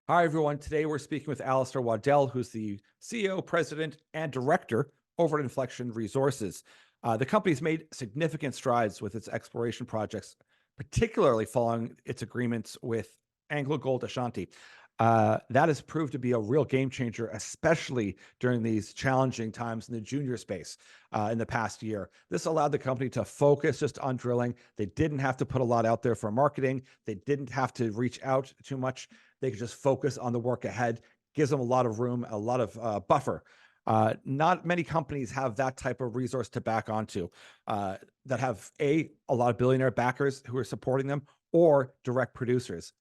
Hi, everyone. Today we're speaking with Alistair Waddel, who's the CEO, president, and director over at Inflection Resources. The company's made significant strides with its exploration projects, particularly following its agreements with AngloGold Ashanti. That has proved to be a real game changer, especially during these challenging times in the junior space in the past year. This allowed the company to focus just on drilling. They didn't have to put a lot out there for marketing. They didn't have to reach out too much. They could just focus on the work ahead. Gives them a lot of room, a lot of buffer. Not many companies have that type of resource to back onto, that have a lot of billionaire backers who are supporting them, or direct producers.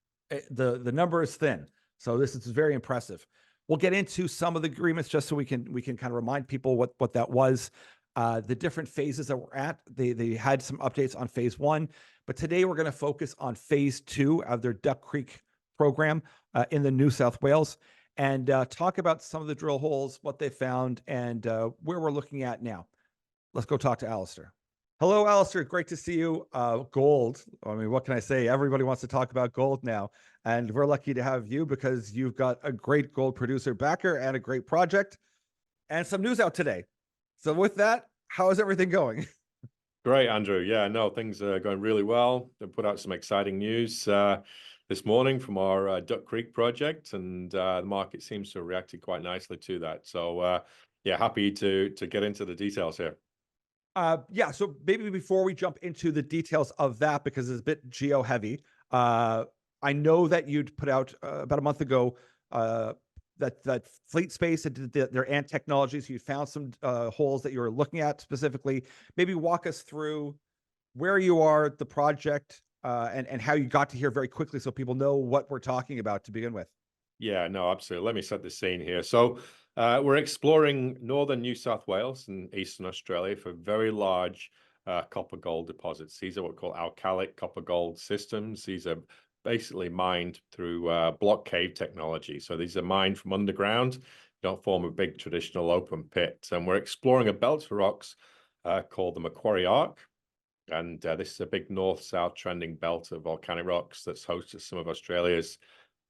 The number is thin, so this is very impressive. We'll get into some of the agreements just so we can kind of remind people what that was. The different phases that we're at. They had some updates on phase one, but today we're going to focus on phase two of their Duck Creek program in the New South Wales, and talk about some of the drill holes, what they found, and where we're looking at now. Let's go talk to Alistair. Hello, Alistair. Great to see you. Gold. I mean, what can I say? Everybody wants to talk about gold now, and we're lucky to have you because you've got a great gold producer backer and a great project, and some news out today. So with that, how is everything going? Great, Andrew. Yeah, no, things are going really well. They put out some exciting news this morning from our Duck Creek project, and the market seems to have reacted quite nicely to that. So, yeah, happy to get into the details here. Yeah, so maybe before we jump into the details of that, because it's a bit geo heavy, I know that you'd put out about a month ago that Fleet Space had did their ant technologies. You found some holes that you were looking at specifically. Maybe walk us through where you are, the project, and how you got to here very quickly, so people know what we're talking about to begin with. Yeah, no, absolutely. Let me set the scene here. So, we're exploring northern New South Wales and eastern Australia for very large copper gold deposits. These are what we call alkalic copper gold systems. These are basically mined through block cave technology. So these are mined from underground, don't form a big traditional open pit. And we're exploring a belt of rocks called the Macquarie Arc. And this is a big north-south trending belt of volcanic rocks that's hosted some of Australia's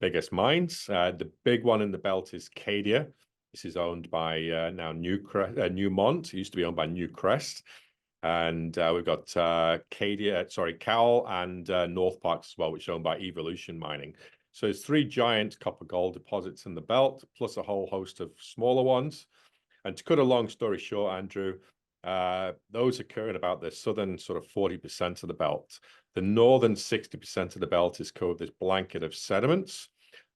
biggest mines. The big one in the belt is Cadia. This is owned by now Newmont. It used to be owned by Newcrest. And we've got Cowell and North Parks as well, which is owned by Evolution Mining. So there's three giant copper gold deposits in the belt, plus a whole host of smaller ones. And to cut a long story short, Andrew, those occur in about the southern sort of 40% of the belt. The northern 60% of the belt is covered with this blanket of sediments,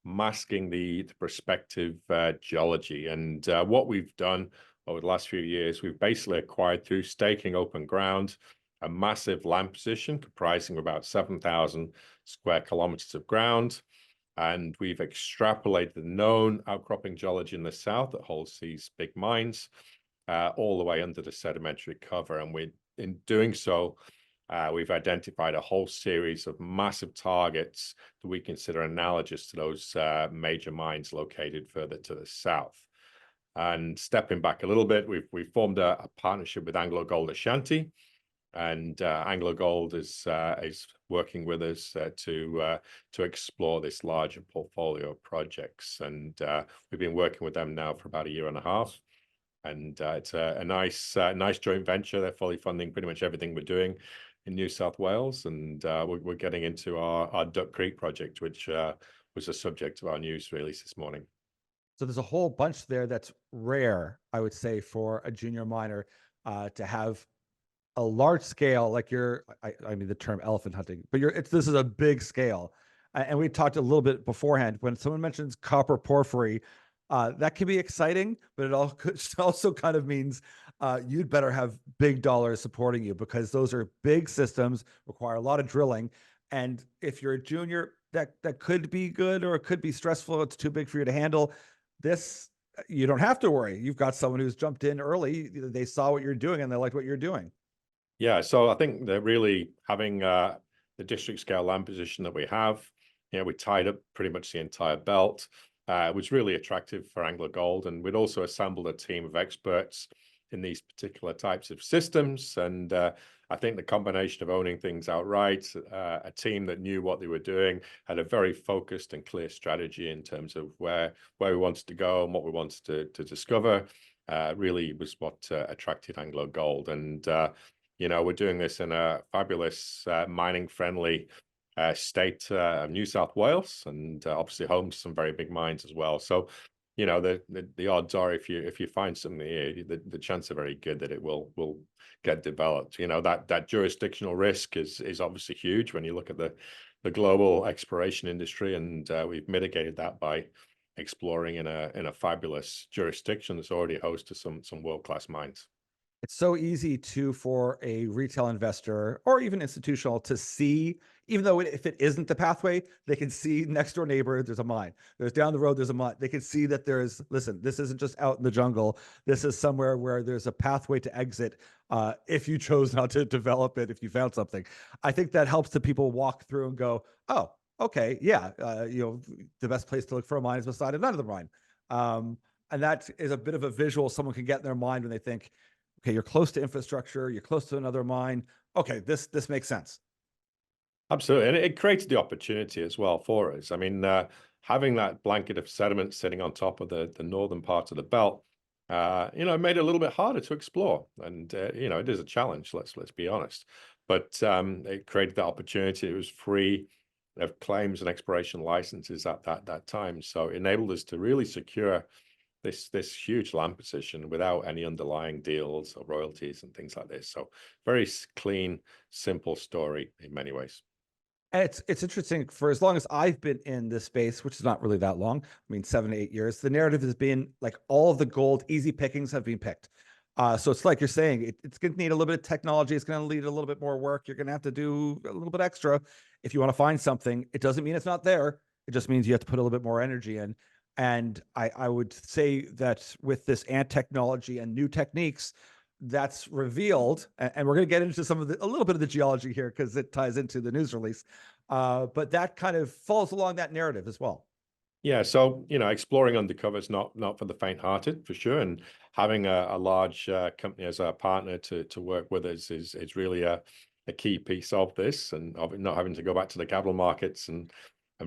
masking the prospective geology. And what we've done over the last few years, we've basically acquired through staking open ground a massive land position comprising of about 7,000 square kilometers of ground. And we've extrapolated the known outcropping geology in the south that holds these big mines all the way under the sedimentary cover. And in doing so, we've identified a whole series of massive targets that we consider analogous to those major mines located further to the south. And stepping back a little bit, we've formed a partnership with AngloGold Ashanti, and AngloGold is working with us to explore this larger portfolio of projects. And we've been working with them now for about a year and a half. And it's a nice joint venture. They're fully funding pretty much everything we're doing in New South Wales. And we're getting into our Duck Creek project, which was the subject of our news release this morning. So there's a whole bunch there that's rare, I would say, for a junior miner to have a large scale, like I mean the term elephant hunting, but this is a big scale. And we talked a little bit beforehand, when someone mentions copper porphyry, that can be exciting, but it also kind of means you'd better have big dollars supporting you, because those are big systems, require a lot of drilling. And if you're a junior, that could be good, or it could be stressful. It's too big for you to handle. This, you don't have to worry. You've got someone who's jumped in early. They saw what you're doing and they liked what you're doing. Yeah, so I think that really having the district scale land position that we have, we tied up pretty much the entire belt, was really attractive for AngloGold. And we'd also assembled a team of experts in these particular types of systems. And I think the combination of owning things outright, a team that knew what they were doing, had a very focused and clear strategy in terms of where we wanted to go and what we wanted to discover, really was what attracted AngloGold. And we're doing this in a fabulous mining-friendly state of New South Wales, and obviously home to some very big mines as well. So, the odds are, if you find something here, the chances are very good that it will get developed. That jurisdictional risk is obviously huge when you look at the global exploration industry, and we've mitigated that by exploring in a fabulous jurisdiction that's already host to some world-class mines. It's so easy for a retail investor or even institutional to see, even though if it isn't the pathway, they can see next door neighbor, there's a mine. There's down the road, there's a mine. They can see that listen, this isn't just out in the jungle. This is somewhere where there's a pathway to exit if you chose not to develop it, if you found something. I think that helps the people walk through and go, oh, okay, yeah, the best place to look for a mine is beside another mine. And that is a bit of a visual someone can get in their mind when they think, okay, you're close to infrastructure, you're close to another mine. Okay, this makes sense. Absolutely, and it creates the opportunity as well for us. I mean, having that blanket of sediment sitting on top of the northern part of the belt, it made it a little bit harder to explore, and it is a challenge. Let's be honest, but it created that opportunity. It was free of claims and exploration licenses at that time, so it enabled us to really secure this huge land position without any underlying deals or royalties and things like this. So very clean, simple story in many ways. And it's interesting, for as long as I've been in this space, which is not really that long, I mean 7 to 8 years, the narrative has been like all of the gold easy pickings have been picked. So it's like you're saying, it's going to need a little bit of technology. It's going to need a little bit more work. You're going to have to do a little bit extra if you want to find something. It doesn't mean it's not there. It just means you have to put a little bit more energy in. And I would say that with this ant technology and new techniques, that's revealed, and we're going to get into a little bit of the geology here because it ties into the news release. But that kind of falls along that narrative as well. Yeah, so exploring undercover is not for the faint-hearted, for sure. And having a large company as our partner to work with us is really a key piece of this, and of not having to go back to the capital markets and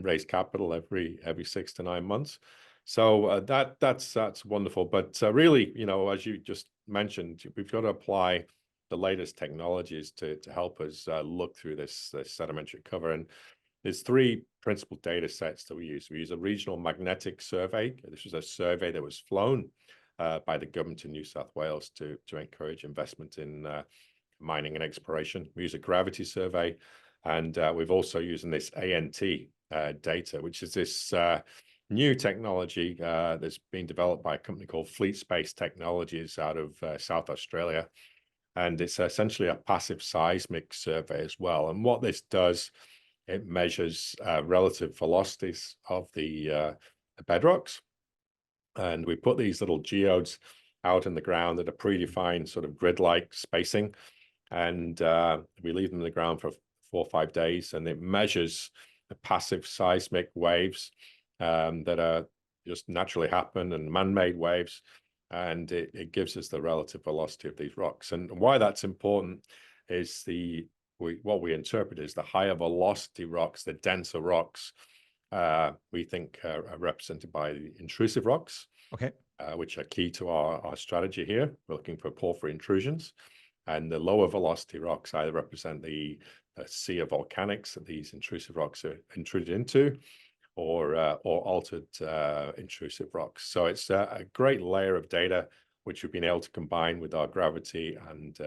raise capital every 6 to 9 months. So that's wonderful. But really, as you just mentioned, we've got to apply the latest technologies to help us look through this sedimentary cover. And there's three principal data sets that we use. We use a regional magnetic survey. This was a survey that was flown by the government in New South Wales to encourage investment in mining and exploration. We use a gravity survey, and we've also using this ANT data, which is this new technology that's been developed by a company called Fleet Space Technologies out of South Australia. And it's essentially a passive seismic survey as well. And what this does, it measures relative velocities of the bedrocks. And we put these little geodes out in the ground at a predefined sort of grid-like spacing. And we leave them in the ground for 4 or 5 days, and it measures the passive seismic waves that are just naturally happen, and man-made waves, and it gives us the relative velocity of these rocks. And why that's important is what we interpret is the higher velocity rocks, the denser rocks, we think are represented by the intrusive rocks, Okay. which are key to our strategy here. We're looking for porphyry intrusions. And the lower velocity rocks either represent the sea of volcanics that these intrusive rocks are intruded into, or altered intrusive rocks. So it's a great layer of data which we've been able to combine with our gravity and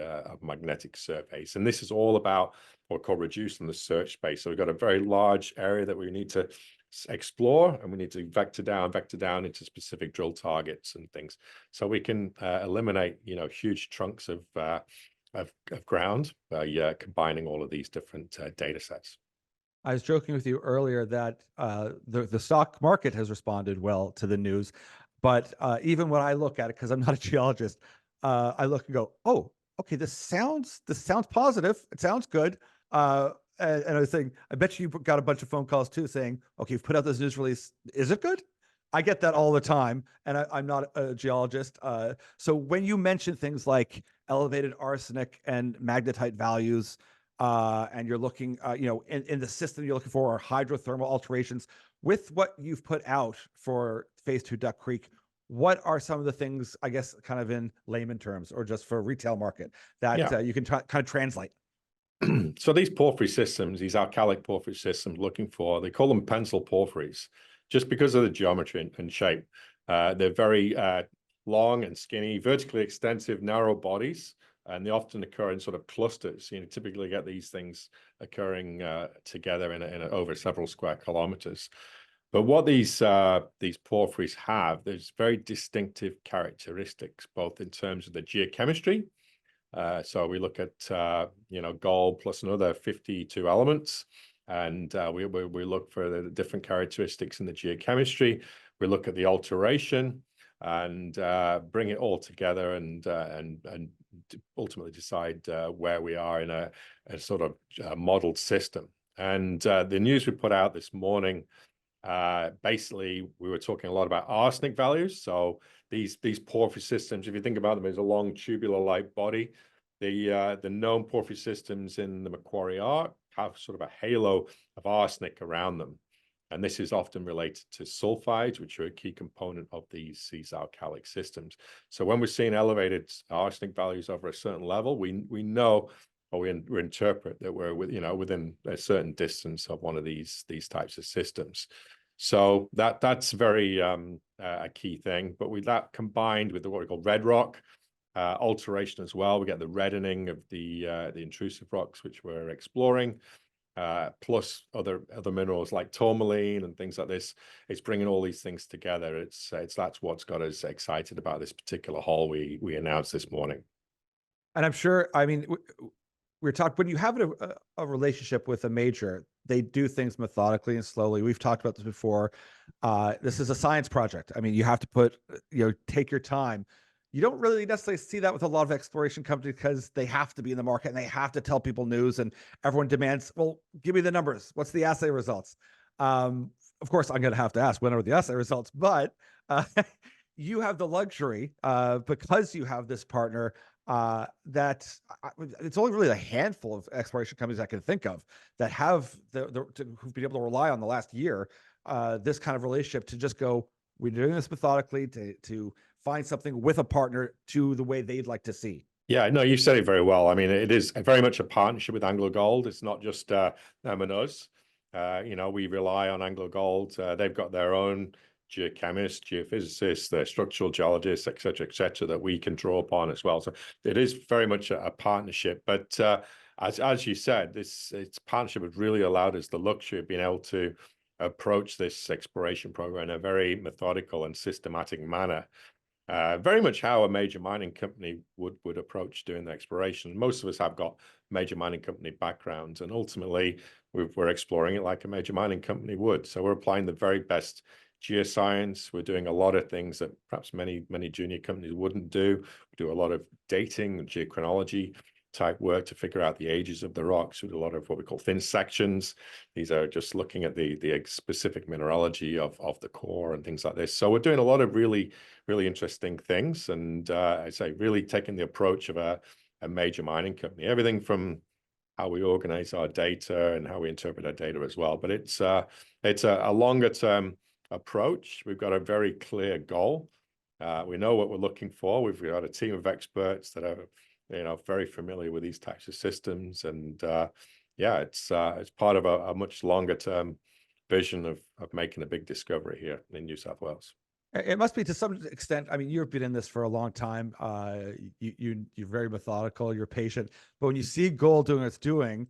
magnetic surveys. And this is all about what we call reducing the search space. So we've got a very large area that we need to explore, and we need to vector down into specific drill targets and things, so we can eliminate huge chunks of ground by combining all of these different data sets. I was joking with you earlier that the stock market has responded well to the news, but even when I look at it, because I'm not a geologist, I look and go, "Oh, okay, this sounds positive. It sounds good." And I was saying, I bet you got a bunch of phone calls too, saying, "Okay, you've put out this news release. Is it good?" I get that all the time, and I'm not a geologist. So when you mention things like elevated arsenic and magnetite values, and you're looking, in the system you're looking for are hydrothermal alterations. With what you've put out for Phase 2 Duck Creek, what are some of the things, I guess, kind of in layman terms, or just for retail market, that Yeah. you can kind of translate? So these porphyry systems, these alkalic porphyry systems, they call them pencil porphyries, just because of the geometry and shape. They're very long and skinny, vertically extensive, narrow bodies, and they often occur in sort of clusters. You typically get these things occurring together in over several square kilometers. But what these porphyries have, there's very distinctive characteristics, both in terms of the geochemistry. So we look at gold plus another 52 elements, and we look for the different characteristics in the geochemistry. We look at the alteration and bring it all together and ultimately decide where we are in a sort of modeled system. And the news we put out this morning, basically, we were talking a lot about arsenic values. So these porphyry systems, if you think about them as a long tubular-like body, the known porphyry systems in the Macquarie Arc have sort of a halo of arsenic around them. And this is often related to sulfides, which are a key component of these alkalic systems. So when we're seeing elevated arsenic values over a certain level, we know, or we interpret that we're within a certain distance of one of these types of systems. So that's very a key thing. But with that combined with what we call red rock alteration as well, we get the reddening of the intrusive rocks, which we're exploring, plus other minerals like tourmaline and things like this. It's bringing all these things together. That's what's got us excited about this particular hole we announced this morning. And I'm sure, I mean, we're talking, when you have a relationship with a major, they do things methodically and slowly. We've talked about this before. This is a science project. I mean, you have to take your time. You don't really necessarily see that with a lot of exploration companies, because they have to be in the market and they have to tell people news, and everyone demands, well, give me the numbers. What's the assay results? Of course, I'm going to have to ask, when are the assay results? But you have the luxury, because you have this partner, that it's only really a handful of exploration companies I can think of that have who've been able to rely on the last year, this kind of relationship, to just go, we're doing this methodically to find something with a partner to the way they'd like to see. Yeah, no, you said it very well. I mean, it is very much a partnership with AngloGold. It's not just them and us. We rely on AngloGold. They've got their own geochemists, geophysicists, their structural geologists, et cetera, that we can draw upon as well. So it is very much a partnership. But as you said, it's partnership has really allowed us the luxury of being able to approach this exploration program in a very methodical and systematic manner. Very much how a major mining company would approach doing the exploration. Most of us have got major mining company backgrounds, and ultimately we're exploring it like a major mining company would. So we're applying the very best geoscience. We're doing a lot of things that perhaps many junior companies wouldn't do. We do a lot of dating and geochronology type work to figure out the ages of the rocks. We do a lot of what we call thin sections. These are just looking at the specific mineralogy of the core and things like this. So we're doing a lot of really interesting things, and I say really taking the approach of a major mining company. Everything from how we organize our data and how we interpret our data as well. But it's a longer term approach. We've got a very clear goal. We know what we're looking for. We've got a team of experts that are very familiar with these types of systems, and it's part of a much longer term vision of making a big discovery here in New South Wales. It must be, to some extent. I mean, you've been in this for a long time. You're very methodical. You're patient. But when you see gold doing what it's doing,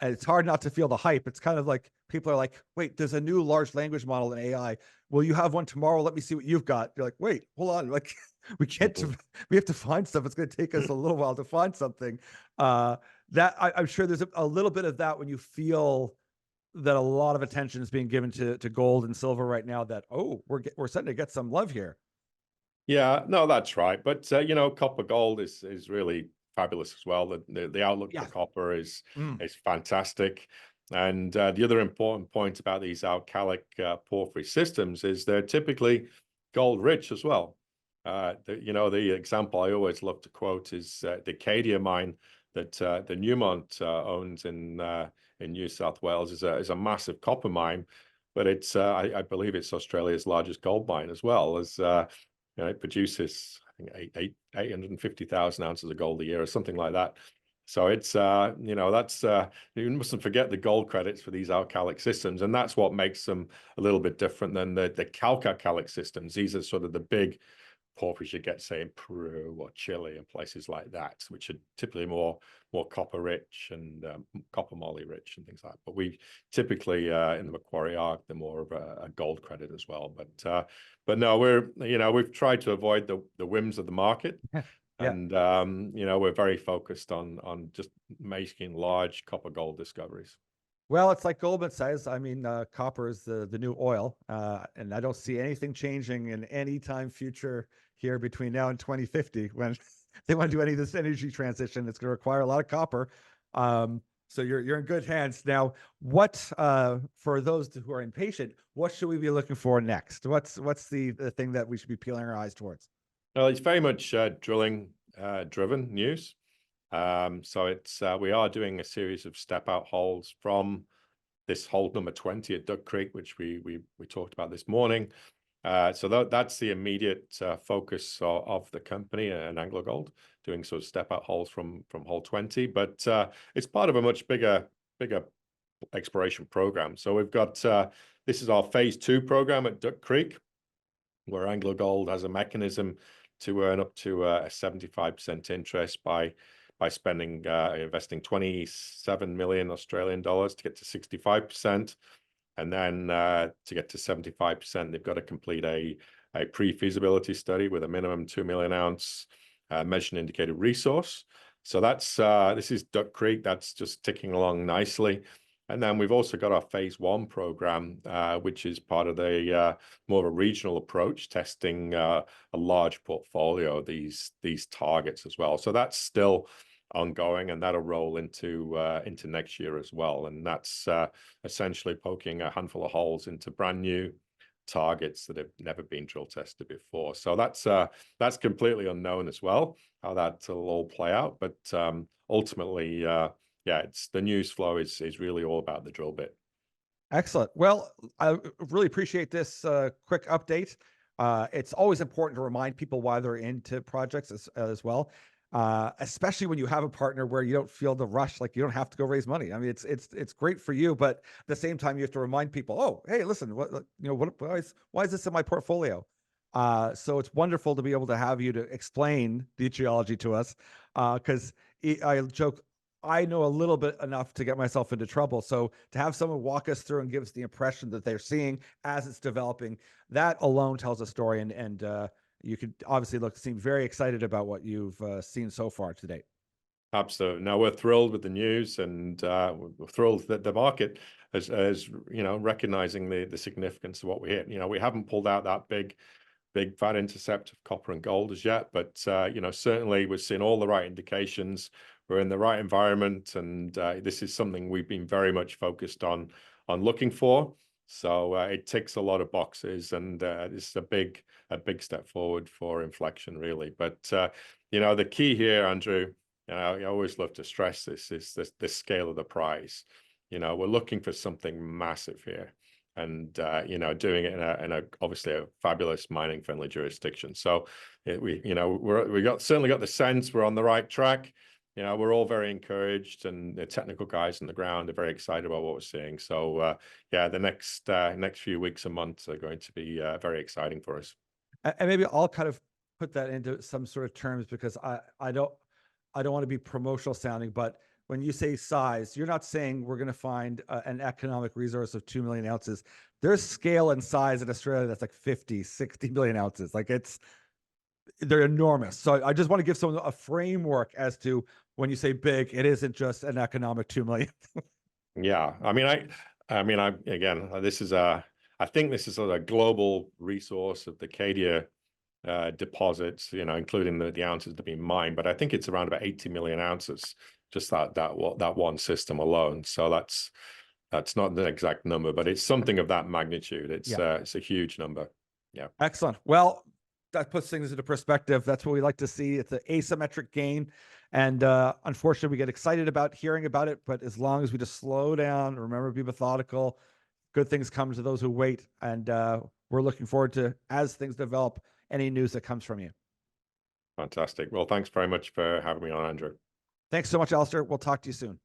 it's hard not to feel the hype. It's kind of like people are like, "Wait, there's a new large language model in AI. Will you have one tomorrow? Let me see what you've got." You're like, "Wait, hold on. Like, we can't. We have to find stuff. It's going to take us a little while to find something." That I'm sure there's a little bit of that when you feel that a lot of attention is being given to gold and silver right now, that, oh, we're starting to get some love here. Yeah, no, that's right. But copper gold is really fabulous as well. The outlook Yeah. for copper is Mm. fantastic. And the other important point about these alkalic porphyry systems is they're typically gold rich as well. The example I always love to quote is the Cadia mine that the Newmont owns in New South Wales is a massive copper mine, but it's I believe it's Australia's largest gold mine as well. As it produces, I think 850,000 ounces of gold a year or something like that. So it's that's you mustn't forget the gold credits for these alkalic systems, and that's what makes them a little bit different than the calc-alkalic systems. These are sort of the big porphyries you get, say, in Peru or Chile and places like that, which are typically more copper rich and copper moly rich and things like that. But we typically in the Macquarie arc, they're more of a gold credit as well. But no, we've tried to avoid the whims of the market. Yeah. And we're very focused on just making large copper gold discoveries. Well, it's like Goldman says. I mean, copper is the new oil, and I don't see anything changing in any time future here between now and 2050 when they want to do any of this energy transition. It's going to require a lot of copper. So you're in good hands. Now, what for those who are impatient, what should we be looking for next? What's the thing that we should be peeling our eyes towards? Well, it's very much drilling driven news. So we are doing a series of step out holes from this hole number 20 at Duck Creek, which we talked about this morning. So that's the immediate focus of the company and AngloGold, doing sort of step out holes from hole 20. But it's part of a much bigger exploration program. So we've got this is our phase 2 program at Duck Creek, where AngloGold has a mechanism to earn up to a 75% interest by investing 27 million Australian dollars to get to 65%. And then to get to 75%, they've got to complete a pre-feasibility study with a minimum 2 million ounce measured and indicated resource. So this is Duck Creek. That's just ticking along nicely. And then we've also got our phase 1 program, which is part of the more of a regional approach, testing a large portfolio of these targets as well. So that's still ongoing, and that'll roll into next year as well. And that's essentially poking a handful of holes into brand new targets that have never been drill tested before. So that's completely unknown as well, how that'll all play out. But ultimately, it's the news flow is really all about the drill bit. Excellent. Well, I really appreciate this quick update. It's always important to remind people why they're into projects as well, especially when you have a partner where you don't feel the rush, like you don't have to go raise money. I mean, it's great for you, but at the same time, you have to remind people, oh, hey, listen, why is this in my portfolio? So it's wonderful to be able to have you to explain the geology to us, because I joke, I know a little bit enough to get myself into trouble. So to have someone walk us through and give us the impression that they're seeing as it's developing, that alone tells a story. And you could obviously seem very excited about what you've seen so far to date. Absolutely. No, we're thrilled with the news, and we're thrilled that the market is recognizing the significance of what we hit. We haven't pulled out that big fat intercept of copper and gold as yet, but certainly we're seeing all the right indications. We're in the right environment, and this is something we've been very much focused on looking for. So it ticks a lot of boxes, and this is a big step forward for Inflection, really. But the key here, Andrew, I always love to stress this, is the scale of the prize. We're looking for something massive here, and doing it in a obviously a fabulous mining friendly jurisdiction. So we certainly got the sense we're on the right track. We're all very encouraged, and the technical guys on the ground are very excited about what we're seeing. So the next few weeks and months are going to be very exciting for us. And maybe I'll kind of put that into some sort of terms, because I don't want to be promotional sounding, but when you say size, you're not saying we're going to find an economic resource of 2 million ounces. There's scale and size in Australia that's like 50, 60 million ounces. Like they're enormous. So I just want to give someone a framework as to when you say big, it isn't just an economic 2 million. Yeah. I mean, again, I think this is a global resource of the Cadia deposits, including the ounces to be mined, but I think it's around about 80 million ounces, just that one system alone. So That's not the exact number, but it's something of that magnitude. It's Yeah. it's a huge number. Yeah. Excellent. Well, that puts things into perspective. That's what we like to see. It's an asymmetric gain. And unfortunately, we get excited about hearing about it. But as long as we just slow down, remember, be methodical, good things come to those who wait. And we're looking forward to, as things develop, any news that comes from you. Fantastic. Well, thanks very much for having me on, Andrew. Thanks so much, Alistair. We'll talk to you soon.